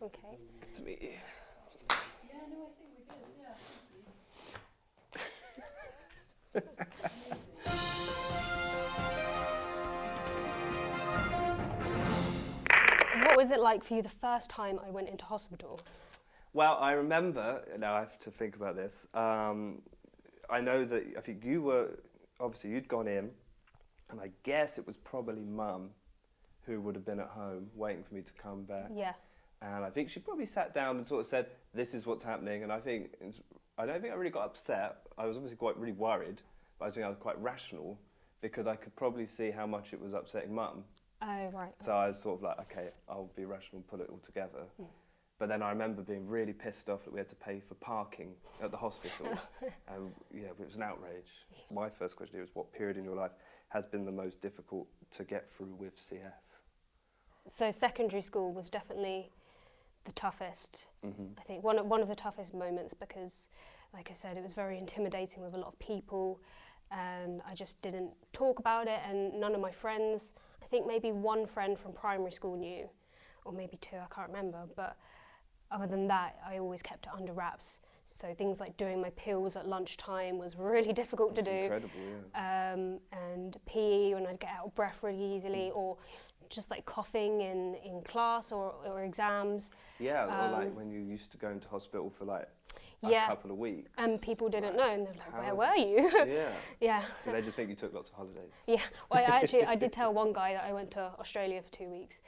Okay. To meet you. Yeah, no, I think we're good. Yeah, What was it like for you the first time I went into hospital? Well, I remember, now I have to think about this, I know that, I think you were, obviously you'd gone in, and I guess it was probably Mum who would have been at home waiting for me to come back. Yeah. And I think she probably sat down and sort of said, this is what's happening, and I don't think I really got upset. I was obviously really worried, but I think I was quite rational, because I could probably see how much it was upsetting Mum. Oh, right. So I was sort of like, okay, I'll be rational and put it all together. Mm. But then I remember being really pissed off that we had to pay for parking at the hospital. And yeah, it was an outrage. My first question is, what period in your life has been the most difficult to get through with CF? So secondary school was definitely the toughest. Mm-hmm. I think one of the toughest moments, because, like I said, it was very intimidating with a lot of people, and I just didn't talk about it, and none of my friends, I think maybe one friend from primary school knew, or maybe two, I can't remember, but other than that, I always kept it under wraps. So things like doing my pills at lunchtime was really difficult to do. Incredible, yeah. And PE, when I'd get out of breath really easily, or just like coughing in class or exams. Yeah, or like when you used to go into hospital for like a couple of weeks. And people didn't know, and they're like, where were you? Yeah. Yeah. Did they just think you took lots of holidays? Yeah. Well, I did tell one guy that I went to Australia for 2 weeks.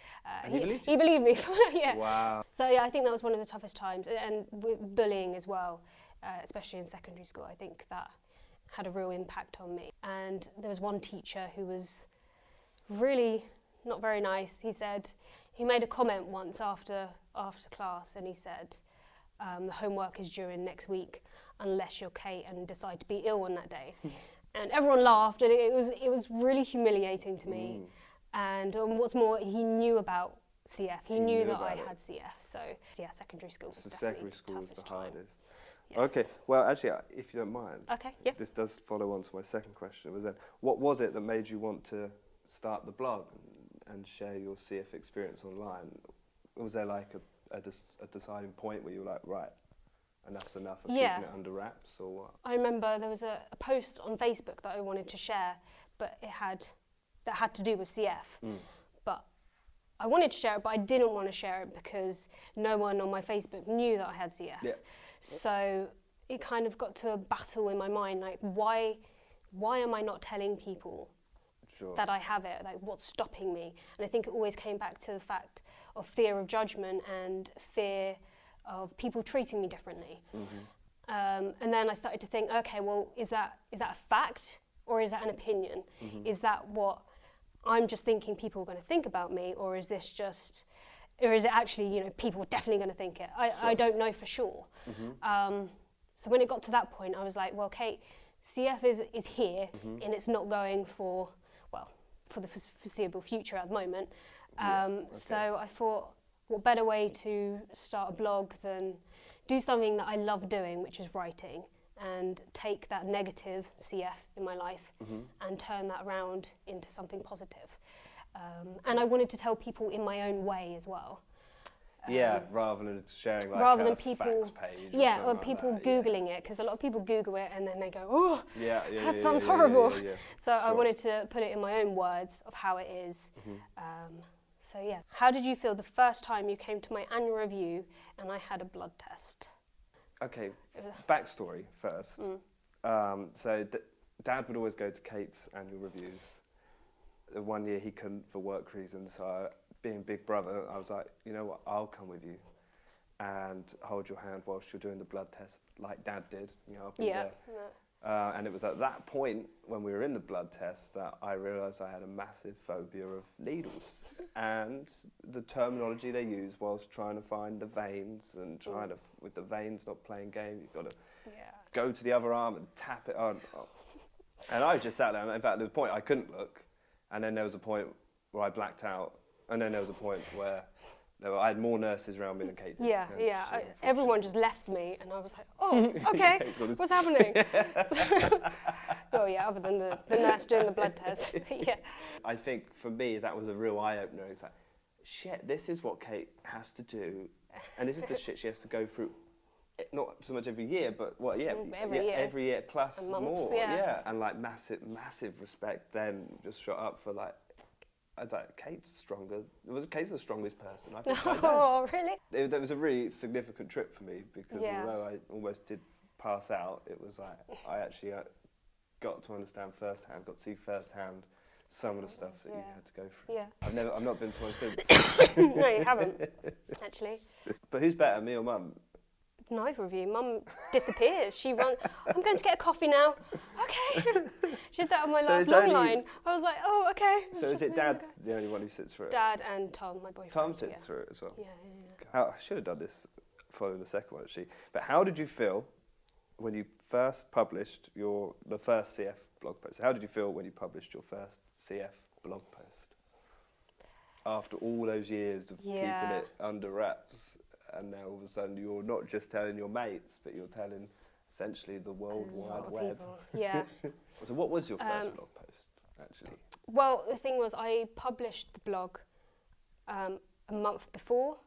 He believed me. Yeah. Wow. So yeah, I think that was one of the toughest times, and with bullying as well, especially in secondary school. I think that had a real impact on me. And there was one teacher who was really not very nice. He made a comment once after class, and he said, the homework is due in next week unless you're Kate and decide to be ill on that day. And everyone laughed, and it was really humiliating to me. And what's more, he knew about CF. He knew that I had CF. So yeah, secondary school was definitely the toughest time. Hardest. Yes. Okay, well actually, if you don't mind, okay, yeah. This does follow on to my second question. Was then, what was it that made you want to start the blog and share your CF experience online? Was there like a deciding point where you were like, right, enough's enough of keeping it under wraps, or what? I remember there was a post on Facebook that I wanted to share, but that had to do with CF. But I wanted to share it, but I didn't want to share it because no one on my Facebook knew that I had CF. Yeah. So it kind of got to a battle in my mind, like why am I not telling people that I have it? Like, what's stopping me? And I think it always came back to the fact of fear of judgment and fear of people treating me differently. Mm-hmm. And then I started to think, okay, well, is that a fact or is that an opinion? Mm-hmm. Is that what I'm just thinking people are going to think about me, or is it actually, people are definitely going to think it? I don't know for sure. Mm-hmm. So when it got to that point, I was like, well, Kate, CF is here, mm-hmm. and it's not going for the foreseeable future at the moment. So I thought, what better way to start a blog than do something that I love doing, which is writing, and take that negative CF in my life, mm-hmm. and turn that around into something positive. And I wanted to tell people in my own way as well. Rather than sharing like rather a than people, facts page or people like Googling it, because a lot of people Google it and then they go, oh, that sounds horrible. So I wanted to put it in my own words of how it is. Mm-hmm. How did you feel the first time you came to my annual review and I had a blood test? Okay, backstory first. So Dad would always go to Kate's annual reviews. One year he couldn't for work reasons, so being big brother, I was like, you know what, I'll come with you and hold your hand whilst you're doing the blood test, like Dad did. I'll be there. And it was at that point when we were in the blood test that I realised I had a massive phobia of needles and the terminology they use whilst trying to find the veins and with the veins not playing game, you've got to go to the other arm and tap it on. And I just sat there, and in fact there was a point I couldn't look, and then there was a point where I blacked out, and then there was a point where I had more nurses around me than Kate did. Everyone just left me, and I was like, oh, okay, what's happening? Other than the nurse doing the blood test. I think for me that was a real eye-opener. It's like, shit, this is what Kate has to do, and this is the shit she has to go through. Not so much every year, but every year plus more, and like massive respect. Then just shot up for like, I was like, Kate's stronger. Kate's the strongest person I think. Oh, really? That was a really significant trip for me because although I almost did pass out, it was like I actually got to understand firsthand, got to see firsthand some of the stuff that you had to go through. Yeah. I've not been to one since. No, you haven't, actually. But who's better, me or Mum? Neither of you. Mum disappears. She runs, I'm going to get a coffee now. Okay. She did that on my last long line. I was like, oh, okay. So is it Dad the only one who sits through it? Dad and Tom, my boyfriend. Tom sits through it as well? Yeah. I should have done this following the second one, actually. But how did you feel when you first published the first CF blog post? How did you feel when you published your first CF blog post? After all those years of keeping it under wraps, and now all of a sudden you're not just telling your mates, but you're telling essentially the World Wide Web. People. Yeah. So what was your first blog post, actually? Well, the thing was, I published the blog a month before,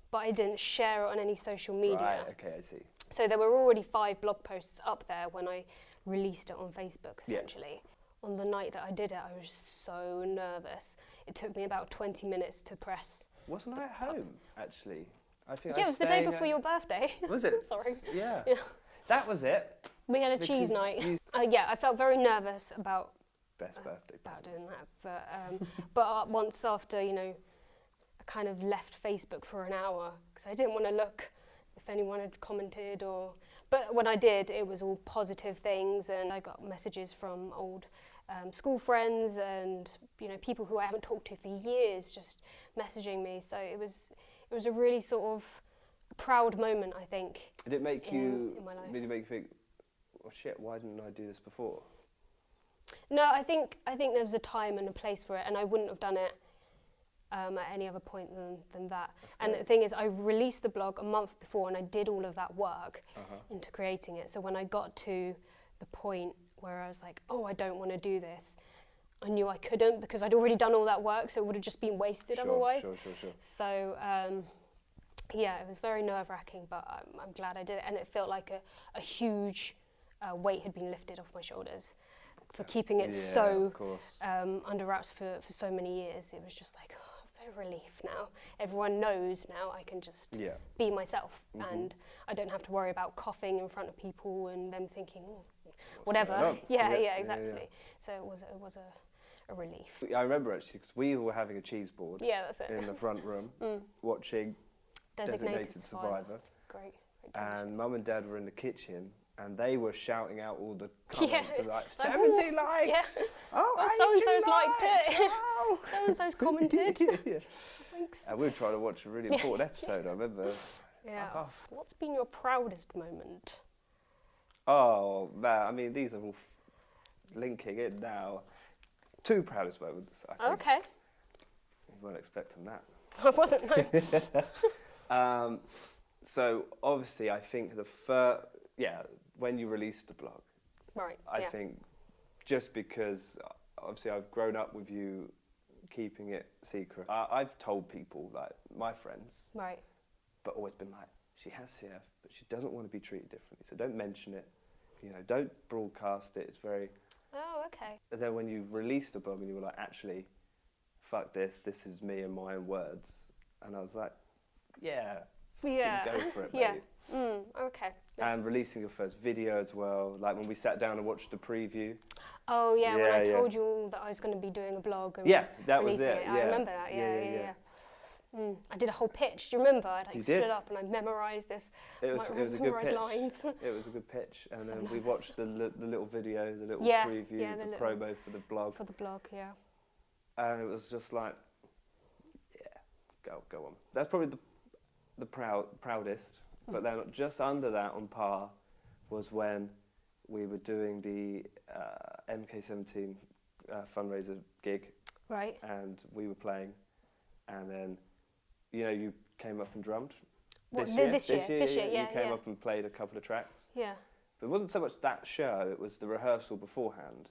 but I didn't share it on any social media. Right, okay, I see. So there were already 5 blog posts up there when I released it on Facebook, essentially. On the night that I did it, I was so nervous. It took me about 20 minutes to press. Wasn't I at home, actually? I think it was the day before your birthday. Was it? Sorry. Yeah. That was it. We had a cheese night. I felt very nervous about best birthday about doing that, but once after, I kind of left Facebook for an hour because I didn't want to look if anyone had commented but when I did, it was all positive things, and I got messages from old school friends and people who I haven't talked to for years just messaging me. So it was a really sort of proud moment, I think. Did it make in my life. Did it make you think, oh shit, why didn't I do this before? No, I think there was a time and a place for it, and I wouldn't have done it at any other point than that. And the thing is, I released the blog a month before, and I did all of that work into creating it. So when I got to the point where I was like, oh, I don't want to do this, I knew I couldn't because I'd already done all that work, so it would have just been wasted otherwise. Sure. So, it was very nerve-wracking, but I'm glad I did it, and it felt like a huge weight had been lifted off my shoulders for keeping it so under wraps for so many years. It was just like, a relief now. Everyone knows now I can just be myself, and I don't have to worry about coughing in front of people and them thinking, whatever. Exactly. So it was a relief. I remember actually because we were having a cheese board that's it. in the front room watching Designated Survivor. Great. And Mum and Dad were in the kitchen and they were shouting out all the comments like 70 likes! Yeah. Oh, so-and-so's liked it. So-and-so's commented. Thanks. And we were trying to watch a really important episode, I remember. Yeah. What's been your proudest moment? Oh, man, I mean, these are all linking in now. 2 proudest moments, I think. Okay. You weren't expecting that. I wasn't, no. So, obviously, I think when you released the blog, I think just because, obviously, I've grown up with you keeping it secret. I've told people, like, my friends, but always been like, she has CF, but she doesn't want to be treated differently, so don't mention it, don't broadcast it, it's very... Oh, okay. And then when you released the blog and you were like, actually, fuck this is me and my own words, and I was like, go for it, mate. Okay. And releasing your first video as well, like when we sat down and watched the preview. Oh yeah, when I told you all that I was going to be doing a blog and that was it. I remember that. Yeah. I did a whole pitch. Do you remember? I stood up and I memorised this. It was a good pitch. Lines. It was a good pitch, and then we watched the little video, the little preview, the promo for the blog. For the blog, yeah. And it was just like, go on. That's probably the proudest. But then just under that, on par, was when we were doing the MK17 fundraiser gig. Right. And we were playing, and then, you came up and drummed. This year, you came up and played a couple of tracks. Yeah. But it wasn't so much that show, it was the rehearsal beforehand,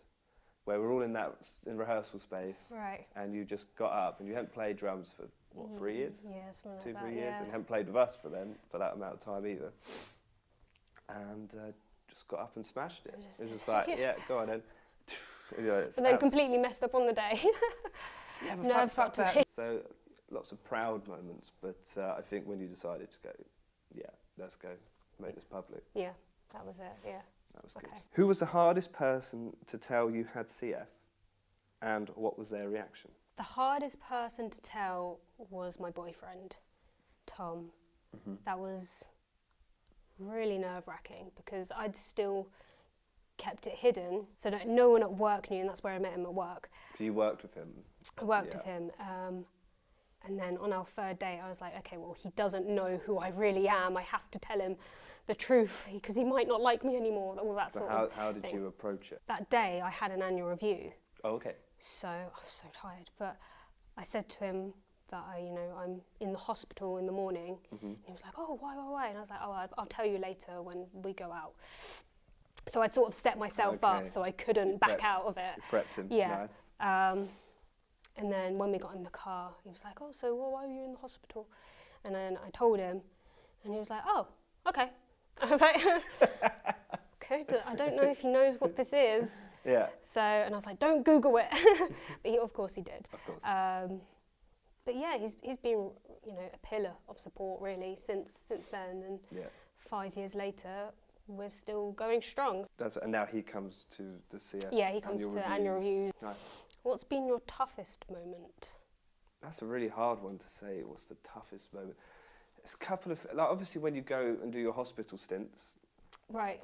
where we're all in rehearsal space, Right. and you just got up and you hadn't played drums for, what, 3 years? Yeah, something Two, like 3 that, years, yeah. and hadn't played with us for that amount of time either. And just got up and smashed it. It was just like, yeah, go on then. You know, But then completely messed up on the day. yeah, but Nerves fuck got to that. me. So lots of proud moments, but I think when you decided to go, yeah, let's go, make this public. Yeah, that was it, yeah. That was Okay. good. Who was the hardest person to tell you had CF, and what was their reaction? The hardest person to tell was my boyfriend, Tom. Mm-hmm. That was really nerve-wracking because I'd still kept it hidden, so that no one at work knew, and that's where I met him, at work. So you worked with him? I worked with him, and then on our third day, I was like, okay, well, he doesn't know who I really am. I have to tell him the truth because he might not like me anymore. All that So sort of how did thing. you approach it? That day, I had an annual review. Oh, okay. So I was so tired, but I said to him that I'm in the hospital in the morning. Mm-hmm. He was like, oh, why? And I was like, oh, I'll tell you later when we go out. So I'd sort of set myself up so I couldn't back out of it. You prepped him. Yeah. Nice. And then when we got in the car, he was like, oh, so why are you in the hospital? And then I told him, and he was like, oh, okay. I was like, okay, I don't know if he knows what this is. Yeah. So, and I was like, don't Google it. But of course he did. Of course. But yeah, he's been, a pillar of support really since then. And 5 years later, we're still going strong. And now he comes to the CF. Yeah, he comes to annual reviews. Nice. What's been your toughest moment? That's a really hard one to say. What's the toughest moment? It's a couple of, like, obviously when you go and do your hospital stints. Right.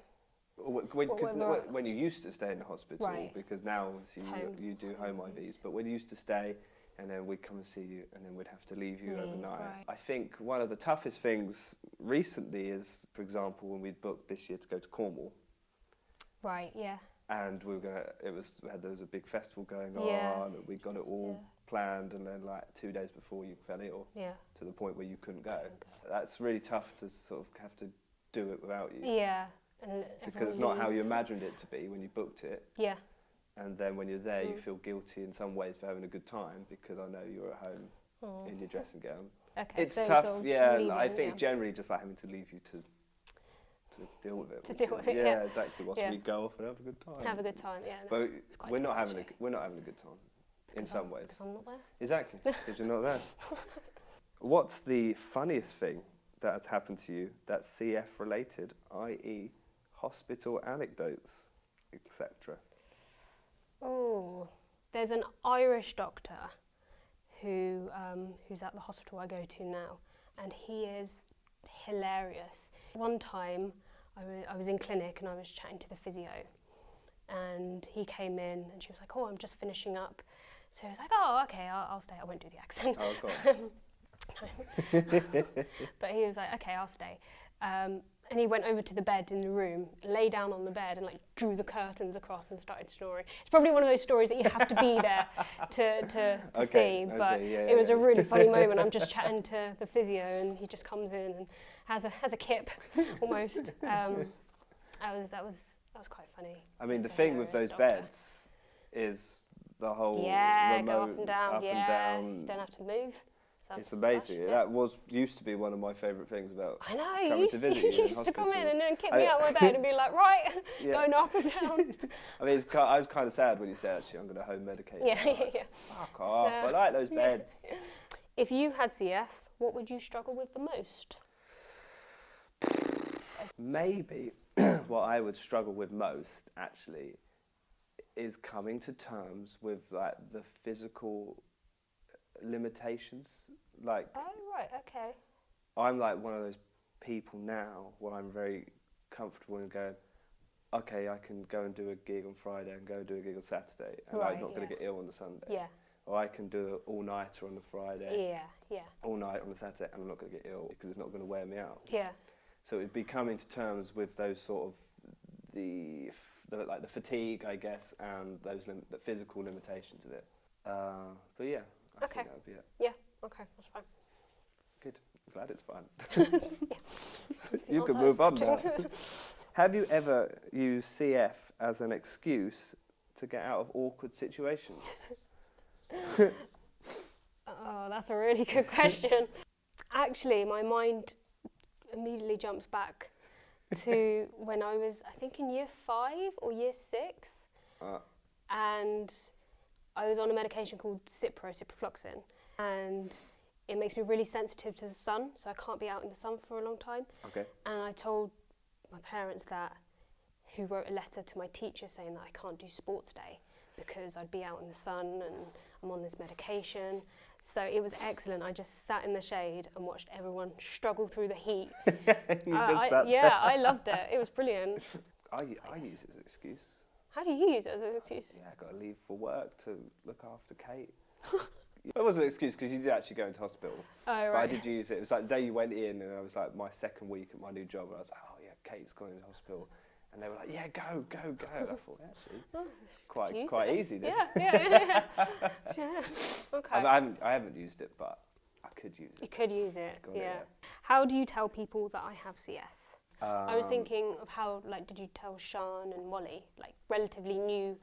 Or when you used to stay in the hospital, Right. because now obviously you do home IVs. IVs, but when you used to stay and then we'd come and see you and then we'd have to leave you overnight. Right. I think one of the toughest things recently is, for example, when we booked this year to go to Cornwall. Right, yeah. And we were there was a big festival going Yeah. on, and we got it all planned, and then like 2 days before you fell ill, to the point where you couldn't go. That's really tough to sort of have to do it without you. Yeah. And because it's not how you imagined it to be when you booked it. Yeah. And then when you're there, you feel guilty in some ways for having a good time, because I know you're at home in your dressing gown. Okay, It's so tough, sort of yeah. leaving, I think generally just like having to leave you to deal with it. To deal with it, yeah. yeah. Exactly. Whilst we go off and have a good time. Have a good time, yeah. No, But it's quite we're not tough, having actually. we're not having a good time in some ways. Because I'm not there. Exactly, because you're not there. What's the funniest thing that has happened to you that's CF related, i.e. hospital anecdotes, etc.? Oh, there's an Irish doctor who's at the hospital I go to now, and he is hilarious. One time I was in clinic and I was chatting to the physio, and he came in and she was like, oh, I'm just finishing up. So he was like, oh, okay, I'll stay. I won't do the accent. Oh, God. But he was like, okay, I'll stay. And he went over to the bed in the room, lay down on the bed and like drew the curtains across and started snoring. It's probably one of those stories that you have to be there to see, but it was a really funny moment. I'm just chatting to the physio and he just comes in and has a kip almost. That was quite funny. I mean, He's the a thing with hilarious those doctor. beds is the whole go remote up and down. You don't have to move. It's amazing. That used to be one of my favourite things about. I know, coming you to visit used in to come in hospital. and then kick me out of my bed and be like, right, going up and down. I mean, I was kind of sad when you said, actually, I'm going to home medicate. Yeah. Fuck off, I like those beds. If you had CF, what would you struggle with the most? Maybe what I would struggle with most, actually, is coming to terms with like the physical limitations. Like, Oh, right, okay. I'm like one of those people now where I'm very comfortable in going, okay, I can go and do a gig on Friday and go and do a gig on Saturday, and I'm not going to get ill on the Sunday. Yeah. Or I can do an all-nighter on the Friday, Yeah. all night on the Saturday, and I'm not going to get ill because it's not going to wear me out. Yeah. So it'd be coming to terms with those sort of the fatigue, I guess, and those the physical limitations of it. But yeah, I think that would be it. Yeah, okay, that's fine. Good. I'm glad it's fine. You can move on now. Have you ever used CF as an excuse to get out of awkward situations? Oh, that's a really good question. Actually, my mind immediately jumps back to when I was, I think, in year 5 or year 6, and I was on a medication called ciprofloxacin, and it makes me really sensitive to the sun, so I can't be out in the sun for a long time. Okay. And I told my parents that, who wrote a letter to my teacher saying that I can't do sports day because I'd be out in the sun and I'm on this medication. So it was excellent. I just sat in the shade and watched everyone struggle through the heat. I loved it. It was brilliant. I use it as an excuse. How do you use it as an excuse? Yeah, I got to leave for work to look after Kate. It wasn't an excuse because you did actually go into hospital. Oh, right. But I did use it. It was like the day you went in, and I was like my 2nd week at my new job, and I was like, oh yeah, Kate's gone into hospital. And they were like, yeah, go. And I thought, actually, quite easy this. Yeah. Okay. I haven't used it, but I could use it. You could use it, Yeah. How do you tell people that I have CF? I was thinking of how, like, did you tell Sean and Molly, like, relatively new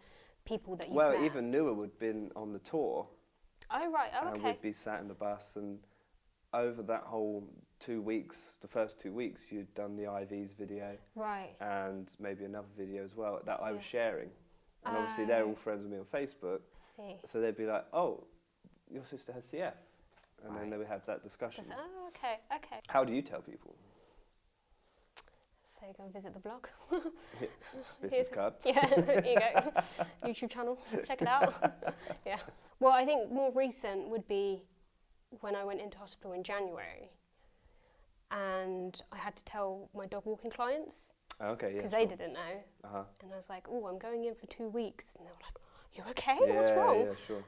people that you've met? Well, even newer would have been on the tour. Oh, right. Oh, okay. And we'd be sat in the bus, and over that whole 2 weeks, the first 2 weeks, you'd done the IVs video. Right. And maybe another video as well that I was sharing. And obviously they're all friends with me on Facebook. See. So they'd be like, oh, your sister has CF. And then they would have that discussion. Oh, okay. How do you tell people? So go and visit the blog. Business card. Yeah, here you go. YouTube channel, check it out. Yeah. Well, I think more recent would be when I went into hospital in January, and I had to tell my dog walking clients. Okay, yeah. Because they didn't know. And I was like, oh, I'm going in for 2 weeks. And they were like, you okay? Yeah, what's wrong? Yeah, sure.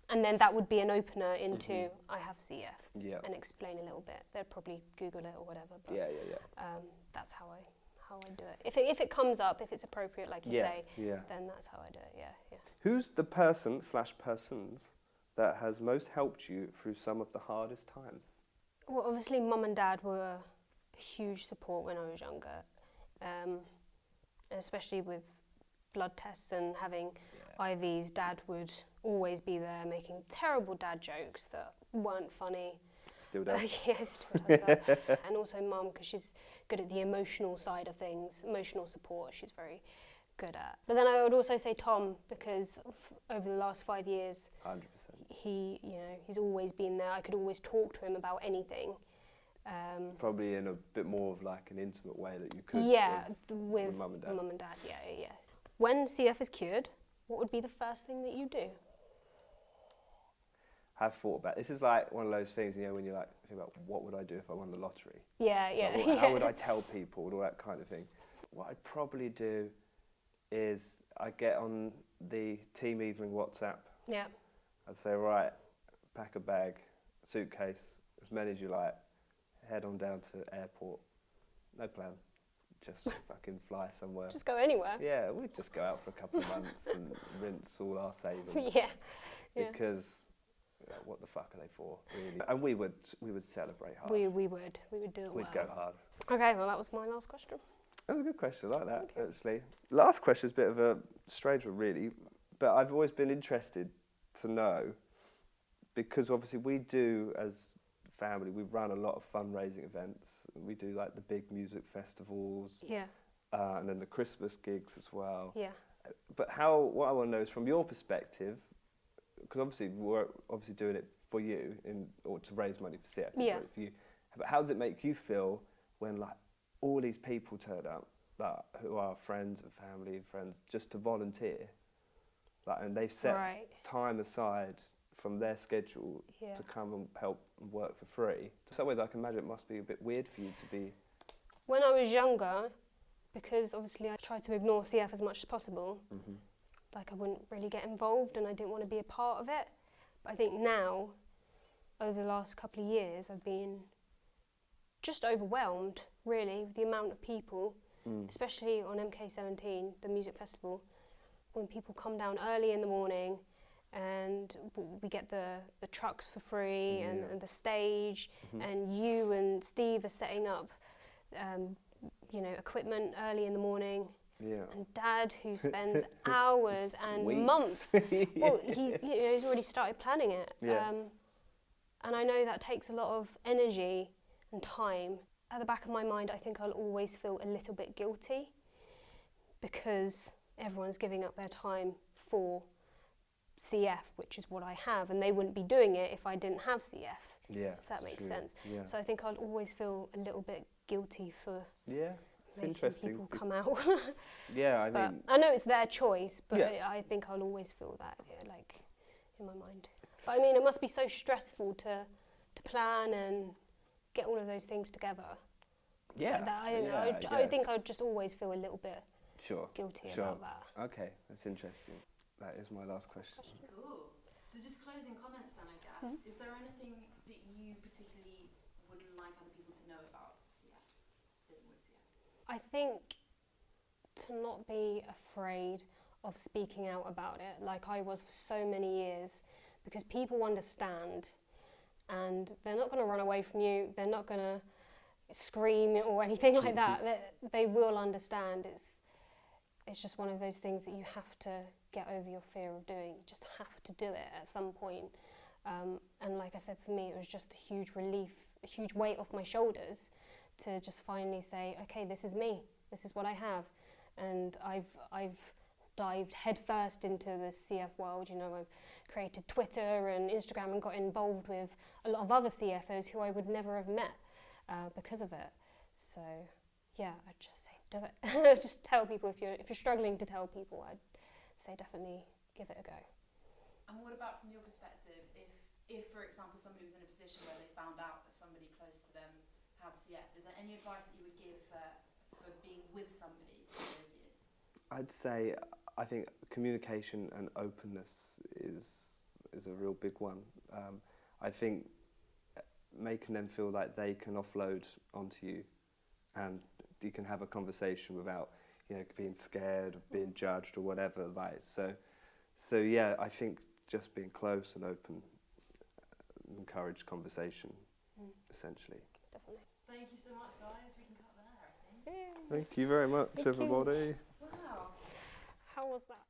And then that would be an opener into I have CF and explain a little bit. They'd probably Google it or whatever. But, that's how I do it. If it comes up, if it's appropriate, like you say, then that's how I do it. Yeah. Who's the person/persons that has most helped you through some of the hardest times? Well, obviously, Mum and Dad were a huge support when I was younger, especially with blood tests and having IVs. Dad would always be there making terrible dad jokes that weren't funny. Still does. Yeah, still does that. And also Mum, because she's good at the emotional side of things, emotional support, she's very good at. But then I would also say Tom, because over the last 5 years, 100%. He's always been there. I could always talk to him about anything. Probably in a bit more of like an intimate way that you could. With Mum and Dad. Mum and Dad. Yeah. When CF is cured, what would be the first thing that you do? I've thought about this. Is like one of those things, when you're like think about what would I do if I won the lottery? Yeah. Like, how would I tell people and all that kind of thing? What I'd probably do is I get on the Team Eveling WhatsApp. Yeah. I'd say, right, pack a bag, suitcase, as many as you like, head on down to airport. No plan. Just fucking fly somewhere. Just go anywhere. Yeah, we'd just go out for a couple of months and rinse all our savings. Yeah. Because what the fuck are they for, really? And we would celebrate hard. We would do it We'd go hard. Okay, well that was my last question. That was a good question, I like that, actually. Last question is a bit of a strange one, really, but I've always been interested to know, because obviously we do, as family, we run a lot of fundraising events. We do like the big music festivals, and then the Christmas gigs as well. Yeah. But what I want to know is from your perspective, because obviously we're doing it for you or to raise money for CF. Yeah. For you. But how does it make you feel when like all these people turn up who are friends and family and friends just to volunteer, and they've set time aside from their schedule to come and help and work for free? In some ways, I can imagine it must be a bit weird for you to be. When I was younger, because obviously I tried to ignore CF as much as possible, like I wouldn't really get involved and I didn't want to be a part of it. But I think now, over the last couple of years, I've been just overwhelmed, really, with the amount of people, especially on MK17, the music festival, when people come down early in the morning and we get the trucks for free and the stage, and you and Steve are setting up, equipment early in the morning. Yeah. And Dad, who spends hours and Weeks. months. Well, he's already started planning it. Yeah. And I know that takes a lot of energy and time. At the back of my mind, I think I'll always feel a little bit guilty because everyone's giving up their time for CF, which is what I have, and they wouldn't be doing it if I didn't have CF. Yeah. If that makes true. sense. Yeah. So I think I'll always feel a little bit guilty for Yeah. It's making interesting. people come out. Yeah, I But mean, I know it's their choice, but Yeah. I think I'll always feel that, like, in my mind. But I mean, it must be so stressful to plan and get all of those things together. yeah. That I think I'd just always feel a little bit Sure. guilty Sure. about that. Okay, that's interesting. That is my last question. Cool. So just closing comments then, I guess. Is there anything that you particularly would like other people to know about CF, living with CF? I think to not be afraid of speaking out about it, like I was for so many years, because people understand and they're not going to run away from you, they're not going to scream or anything like that. They will understand. It's just one of those things that you have to get over your fear of doing. You just have to do it at some point. And like I said, for me, it was just a huge relief, a huge weight off my shoulders to just finally say, okay, this is me. This is what I have. And I've dived headfirst into the CF world. You know, I've created Twitter and Instagram and got involved with a lot of other CFers who I would never have met because of it. So yeah, I'd just say do it. Just tell people if you're struggling to tell people, I'd say definitely give it a go. And what about from your perspective, if for example somebody was in a position where they found out that somebody close to them had CF, is there any advice that you would give for being with somebody for those years? I'd say I think communication and openness is a real big one. I think making them feel like they can offload onto you and you can have a conversation without, you know, being scared of being judged or whatever. Like so yeah, I think just being close and open encourage conversation, essentially. Definitely. Thank you so much, guys. We can cut there, I think. Thank you very much, Thank you. everybody. Wow. How was that?